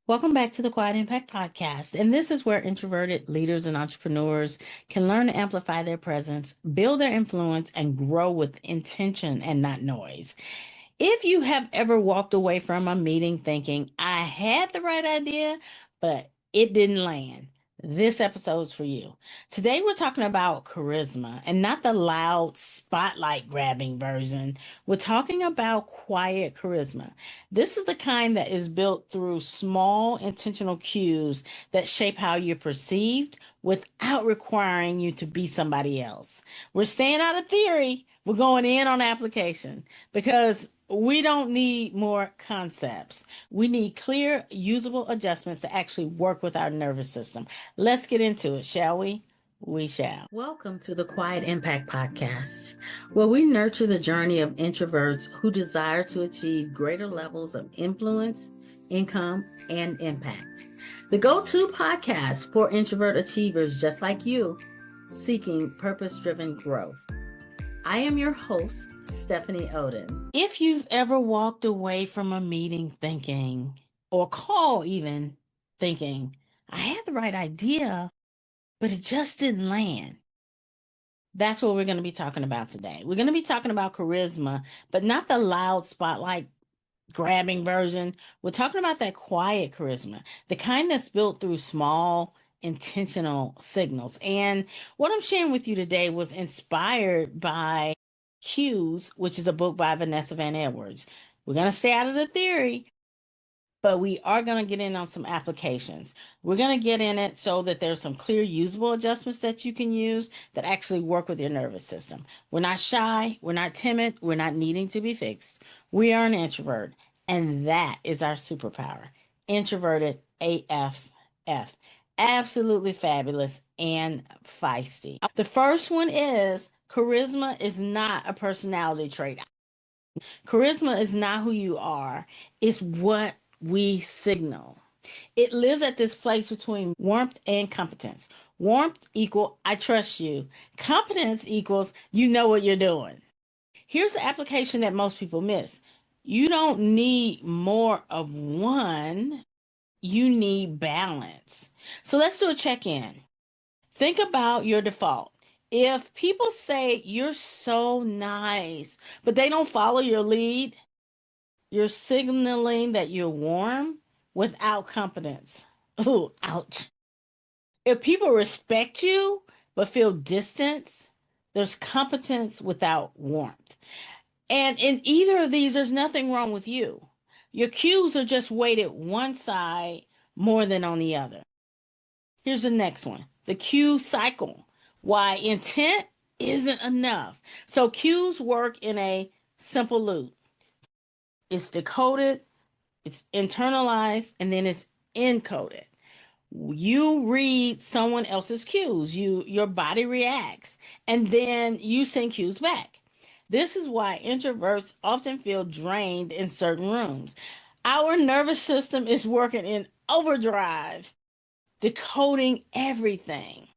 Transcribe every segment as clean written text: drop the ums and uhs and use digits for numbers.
Welcome back to the Quiet Impact Podcast. And this is where introverted leaders and entrepreneurs can learn to amplify their presence, build their influence, and grow with intention and not noise. If you have ever walked away from a meeting thinking, I had the right idea, but it didn't land, this episode's for you. Today, we're talking about charisma and not the loud spotlight grabbing version. We're talking about quiet charisma. This is the kind that is built through small intentional cues that shape how you're perceived without requiring you to be somebody else. We're staying out of theory. We're going in on application because we don't need more concepts. We need clear, usable adjustments to actually work with our nervous system. Let's get into it, shall we? We shall. Welcome to the Quiet Impact Podcast, where we nurture the journey of introverts who desire to achieve greater levels of influence, income, and impact. The go-to podcast for introvert achievers just like you, seeking purpose-driven growth. I am your host, Stephanie Oden. If you've ever walked away from a meeting thinking, or call even thinking, I had the right idea, but it just didn't land. That's what we're going to be talking about today. We're going to be talking about charisma, but not the loud spotlight grabbing version. We're talking about that quiet charisma, the kind that's built through small, intentional signals. And what I'm sharing with you today was inspired by Cues, which is a book by Vanessa Van Edwards. We're going to stay out of the theory, but we are going to get in on some applications. We're going to get in it so that there's some clear, usable adjustments that you can use that actually work with your nervous system. We're not shy. We're not timid. We're not needing to be fixed. We are an introvert, and that is our superpower. Introverted AFF. Absolutely fabulous and feisty. The first one is charisma is not a personality trait. Charisma is not who you are. It's what we signal. It lives at this place between warmth and competence. Warmth equal, I trust you. Competence equals, you know what you're doing. Here's the application that most people miss. You don't need more of one. You need balance. So let's do a check-in. Think about your default. If people say you're so nice, but they don't follow your lead, you're signaling that you're warm without competence. Ooh, ouch. If people respect you but feel distance, there's competence without warmth. And in either of these, there's nothing wrong with you. Your cues are just weighted one side more than on the other. Here's the next one, the cue cycle. Why intent isn't enough. So cues work in a simple loop. It's decoded, it's internalized, and then it's encoded. You read someone else's cues, your body reacts, and then you send cues back. This is why introverts often feel drained in certain rooms. Our nervous system is working in overdrive, decoding everything.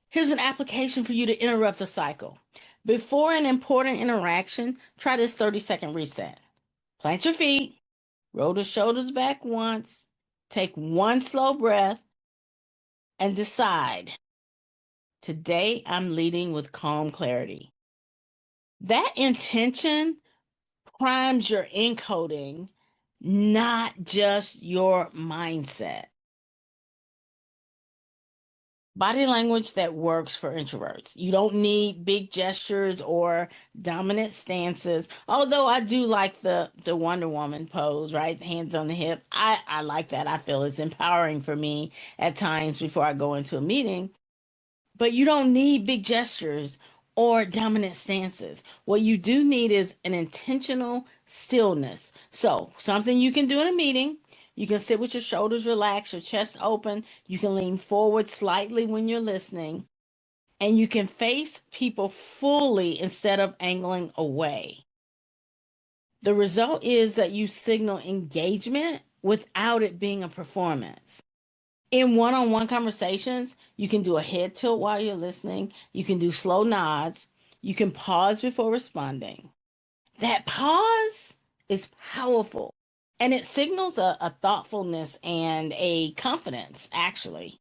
Here's an application for you to interrupt the cycle. Before an important interaction, try this 30-second reset. Plant your feet, roll the shoulders back once, take one slow breath, and decide, today I'm leading with calm clarity. That intention primes your encoding, not just your mindset. Body language that works for introverts. You don't need big gestures or dominant stances. Although I do like the Wonder Woman pose, right? Hands on the hip. I like that. I feel it's empowering for me at times before I go into a meeting. But you don't need big gestures or dominant stances. What you do need is an intentional stillness. So, something you can do in a meeting. You can sit with your shoulders relaxed, your chest open. You can lean forward slightly when you're listening. And you can face people fully instead of angling away. The result is that you signal engagement without it being a performance. In one-on-one conversations, you can do a head tilt while you're listening. You can do slow nods. You can pause before responding. That pause is powerful. And it signals a thoughtfulness and a confidence, actually.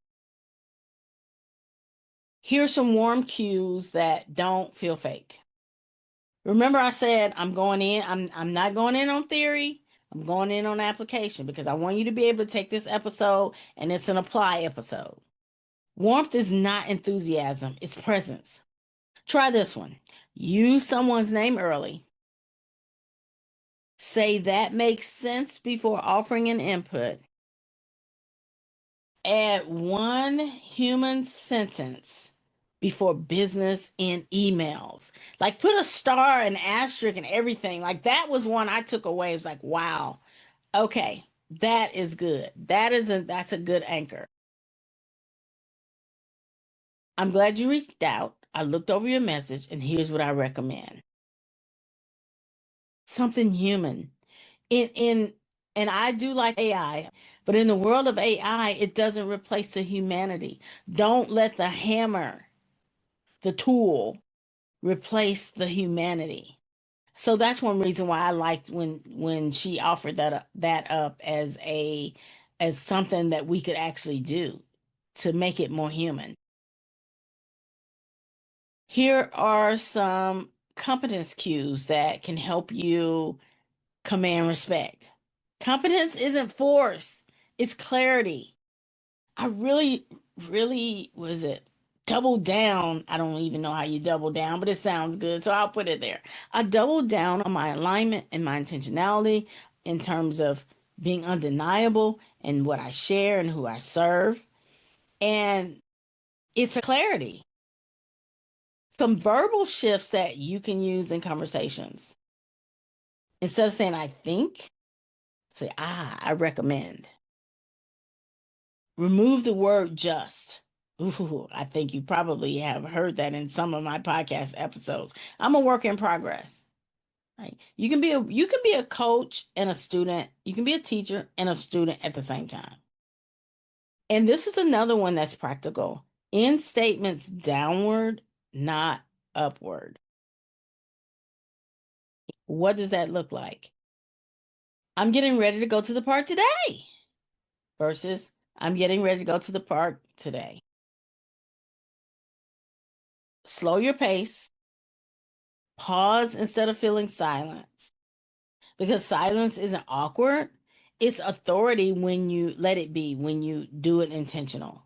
Here's some warm cues that don't feel fake. Remember I said I'm not going in on theory. I'm going in on application because I want you to be able to take this episode and it's an apply episode. Warmth is not enthusiasm, it's presence. Try this one. Use someone's name early. Say that makes sense before offering an input. Add one human sentence before business in emails. Like put a star and asterisk and everything. Like that was one I took away. It was like, wow, okay, that is good. That's a good anchor. I'm glad you reached out. I looked over your message and here's what I recommend. Something human. In and I do like AI, but in the world of AI, it doesn't replace the humanity. Don't let the hammer, the tool, replace the humanity. So that's one reason why I liked when she offered that up as a as something that we could actually do to make it more human. Here are some competence cues that can help you command respect. Competence isn't force, it's clarity. I really was it double down. I don't even know how you double down, but it sounds good. So I'll put it there. I doubled down on my alignment and my intentionality in terms of being undeniable in what I share and who I serve. And it's a clarity. Some verbal shifts that you can use in conversations. Instead of saying I think, say I recommend. Remove the word just. Ooh, I think you probably have heard that in some of my podcast episodes. I'm a work in progress. Right? You can be a coach and a student. You can be a teacher and a student at the same time. And this is another one that's practical. End statements downward, not upward. What does that look like? I'm getting ready to go to the park today versus I'm getting ready to go to the park today. Slow your pace. Pause instead of feeling silence. Because silence isn't awkward, it's authority when you let it be, when you do it intentional.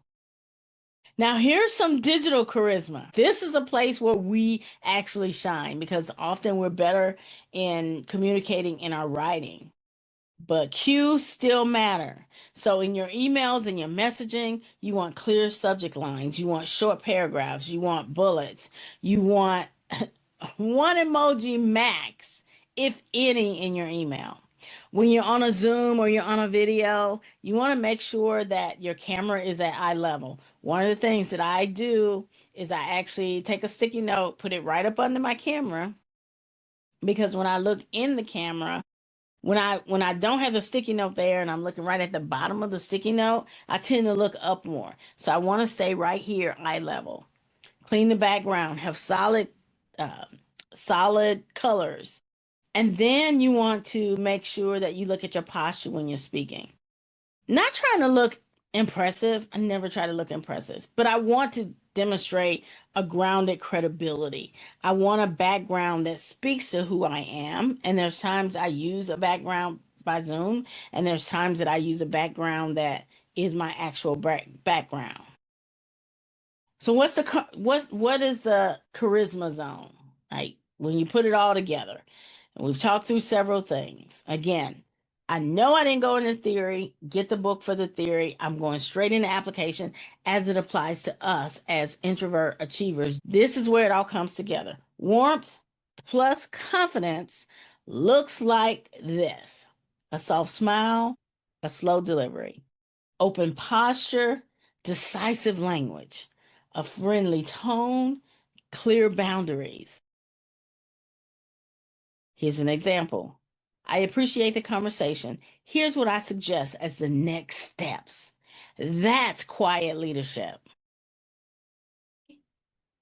Now, here's some digital charisma. This is a place where we actually shine because often we're better in communicating in our writing. But cues still matter. So, in your emails and your messaging, you want clear subject lines, you want short paragraphs, you want bullets, you want one emoji max, if any, in your email. When you're on a Zoom or you're on a video, you want to make sure that your camera is at eye level. One of the things that I do is I actually take a sticky note, put it right up under my camera, because when I look in the camera, when I don't have the sticky note there and I'm looking right at the bottom of the sticky note, I tend to look up more. So I want to stay right here, eye level. Clean the background, have uh, solid colors. And then you want to make sure that you look at your posture when you're speaking. Not trying to look impressive. I never try to look impressive, but I want to demonstrate a grounded credibility. I want a background that speaks to who I am. And there's times I use a background by Zoom, and there's times that I use a background that is my actual background. So what is the charisma zone? Right? When you put it all together. And we've talked through several things. Again, I know I didn't go into theory, get the book for the theory. I'm going straight into application as it applies to us as introvert achievers. This is where it all comes together. Warmth plus confidence looks like this: a soft smile, a slow delivery, open posture, decisive language, a friendly tone, clear boundaries. Here's an example. I appreciate the conversation. Here's what I suggest as the next steps. That's quiet leadership.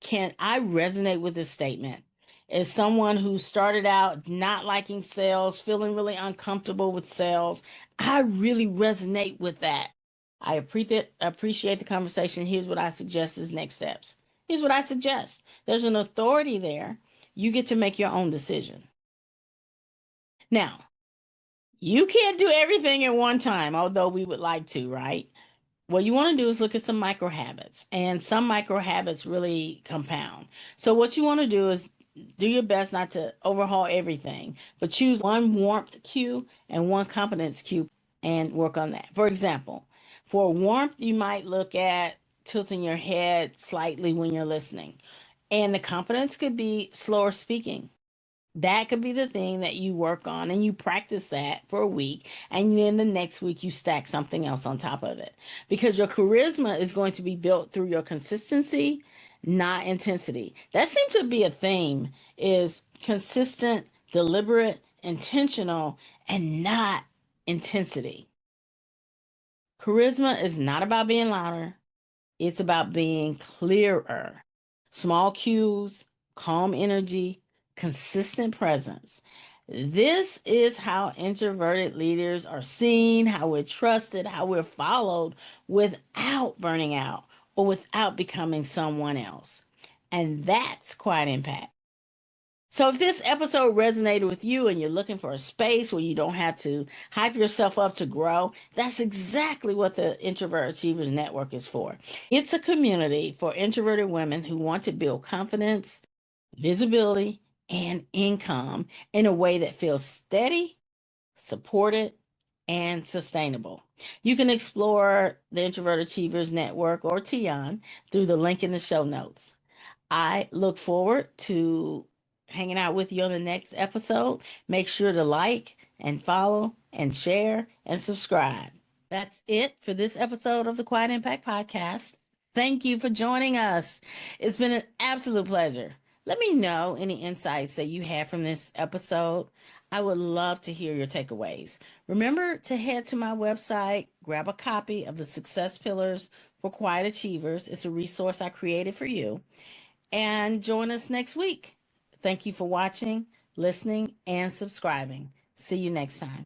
Can I resonate with this statement? As someone who started out not liking sales, feeling really uncomfortable with sales, I really resonate with that. I appreciate the conversation. Here's what I suggest as next steps. Here's what I suggest. There's an authority there. You get to make your own decision. Now, you can't do everything at one time, although we would like to, right? What you want to do is look at some micro habits, and some micro habits really compound. So, what you want to do is do your best not to overhaul everything, but choose one warmth cue and one competence cue and work on that. For example, for warmth, you might look at tilting your head slightly when you're listening, and the competence could be slower speaking. That could be the thing that you work on and you practice that for a week. And then the next week you stack something else on top of it. Because your charisma is going to be built through your consistency, not intensity. That seems to be a theme is consistent, deliberate, intentional, and not intensity. Charisma is not about being louder. It's about being clearer. Small cues, calm energy, consistent presence. This is how introverted leaders are seen, how we're trusted, how we're followed without burning out or without becoming someone else. And that's quiet impact. So if this episode resonated with you and you're looking for a space where you don't have to hype yourself up to grow, that's exactly what the Introvert Achievers Network is for. It's a community for introverted women who want to build confidence, visibility, and income in a way that feels steady, supported, and sustainable. You can explore the Introvert Achievers Network or TION through the link in the show notes. I look forward to hanging out with you on the next episode. Make sure to like and follow and share and subscribe. That's it for this episode of the Quiet Impact Podcast. Thank you for joining us. It's been an absolute pleasure. Let me know any insights that you had from this episode. I would love to hear your takeaways. Remember to head to my website, grab a copy of the Success Pillars for Quiet Achievers. It's a resource I created for you, and join us next week. Thank you for watching, listening, and subscribing. See you next time.